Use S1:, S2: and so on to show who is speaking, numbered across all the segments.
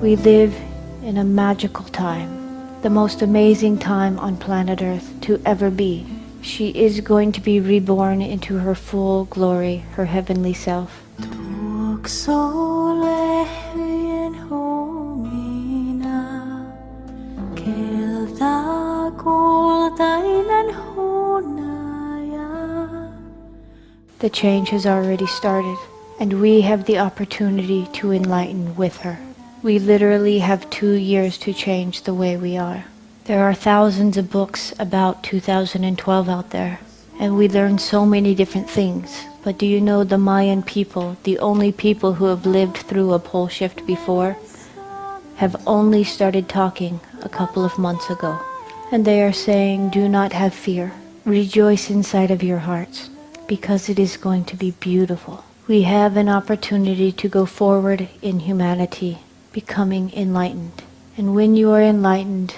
S1: We live in a magical time, the most amazing time on planet Earth to ever be. She is going to be reborn into her full glory, her heavenly self. The change has already started, and we have the opportunity to enlighten with her. We literally have 2 years to change the way we are. There are thousands of books about 2012 out there, and we learn so many different things. But do you know the Mayan people, the only people who have lived through a pole shift before, have only started talking a couple of months ago. And they are saying, do not have fear. Rejoice inside of your hearts, because it is going to be beautiful. We have an opportunity to go forward in humanity, becoming enlightened. And when you are enlightened,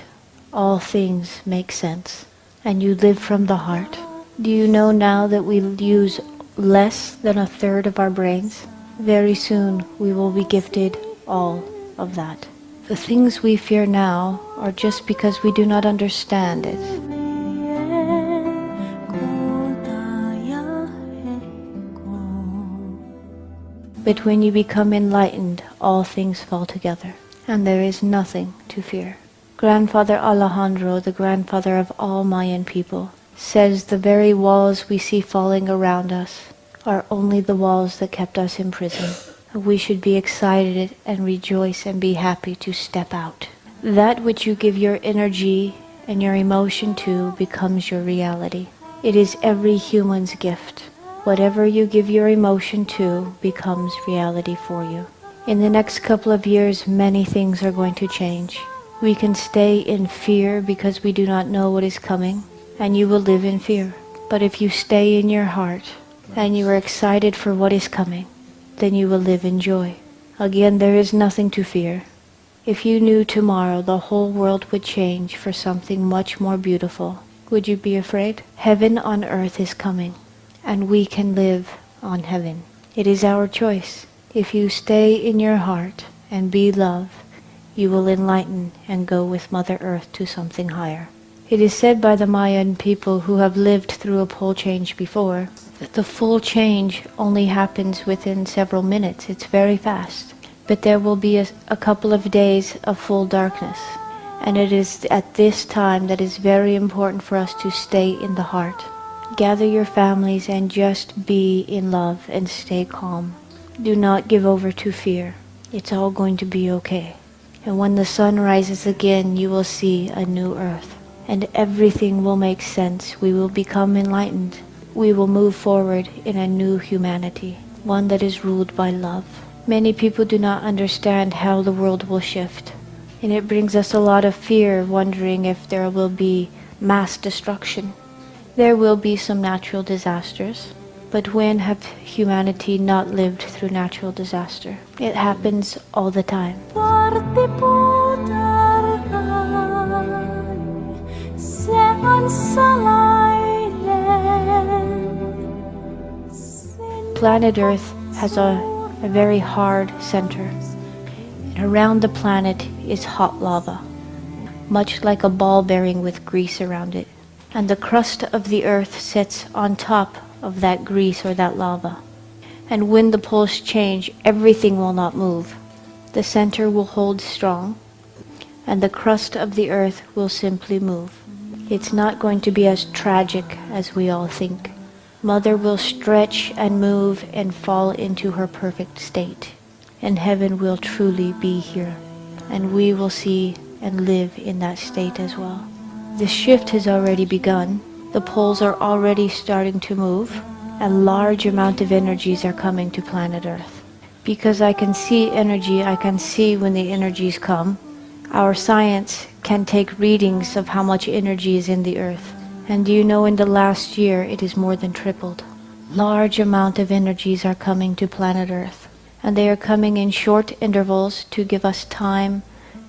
S1: all things make sense, and you live from the heart. Do you know now that we use less than 1/3 of our brains? Very soon we will be gifted all of that. The things we fear now are just because we do not understand it. But when you become enlightened, all things fall together, and there is nothing to fear. Grandfather Alejandro, the grandfather of all Mayan people, says the very walls we see falling around us are only the walls that kept us in prison. We should be excited and rejoice and be happy to step out. That which you give your energy and your emotion to becomes your reality. It is every human's gift. Whatever you give your emotion to becomes reality for you. In the next couple of years, many things are going to change. We can stay in fear because we do not know what is coming, and you will live in fear. But if you stay in your heart and you are excited for what is coming, then you will live in joy. Again, there is nothing to fear. If you knew tomorrow the whole world would change for something much more beautiful, would you be afraid? Heaven on earth is coming, and we can live on heaven. It is our choice. If you stay in your heart and be love, you will enlighten and go with Mother Earth to something higher. It is said by the Mayan people who have lived through a pole change before that the full change only happens within several minutes. It's very fast. But there will be a couple of days of full darkness. And it is at this time that it's very important for us to stay in the heart. Gather your families and just be in love and stay calm. Do not give over to fear. It's all going to be okay. And when the sun rises again, you will see a new earth. And everything will make sense. We will become enlightened. We will move forward in a new humanity, one that is ruled by love. Many people do not understand how the world will shift. And it brings us a lot of fear, wondering if there will be mass destruction. There will be some natural disasters, but when have humanity not lived through natural disaster? It happens all the time. Planet Earth has a very hard center. And around the planet is hot lava, much like a ball bearing with grease around it. And the crust of the earth sits on top of that grease or that lava. And when the poles change, everything will not move. The center will hold strong, and the crust of the earth will simply move. It's not going to be as tragic as we all think. Mother will stretch and move and fall into her perfect state. And heaven will truly be here. And we will see and live in that state as well. The shift has already begun. The poles are already starting to move. A large amount of energies are coming to planet Earth. Because I can see energy, I can see when the energies come. Our science can take readings of how much energy is in the earth. And do you know, in the last year it is more than tripled. Large amount of energies are coming to planet Earth. And they are coming in short intervals to give us time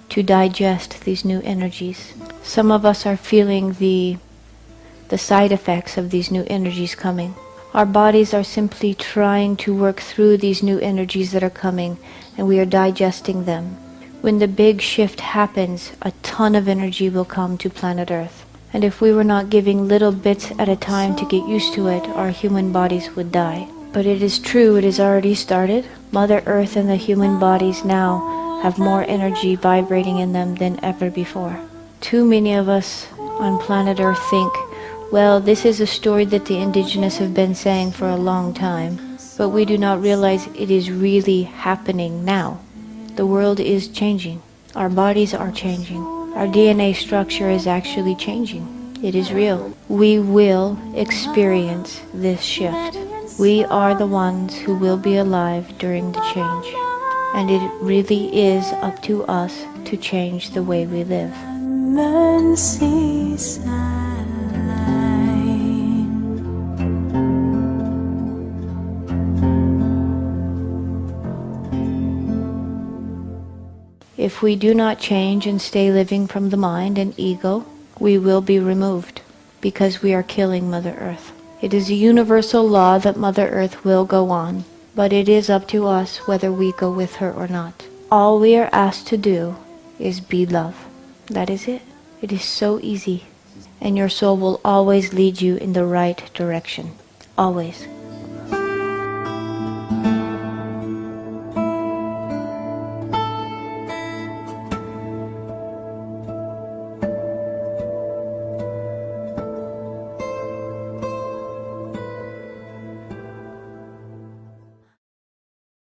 S1: to digest these new energies. Some of us are feeling the side effects of these new energies coming. Our bodies are simply trying to work through these new energies that are coming, and we are digesting them. When the big shift happens, a ton of energy will come to planet Earth. And if we were not giving little bits at a time to get used to it, our human bodies would die. But it is true, it has already started. Mother Earth and the human bodies now have more energy vibrating in them than ever before. Too many of us on planet Earth think, well, this is a story that the indigenous have been saying for a long time, but we do not realize it is really happening now. The world is changing. Our bodies are changing. Our DNA structure is actually changing. It is real. We will experience this shift. We are the ones who will be alive during the change. And it really is up to us to change the way we live. If we do not change and stay living from the mind and ego, we will be removed, because we are killing Mother Earth. It is a universal law that Mother Earth will go on, but it is up to us whether we go with her or not. All we are asked to do is be love. That is it. It is so easy. And your soul will always lead you in the right direction. Always.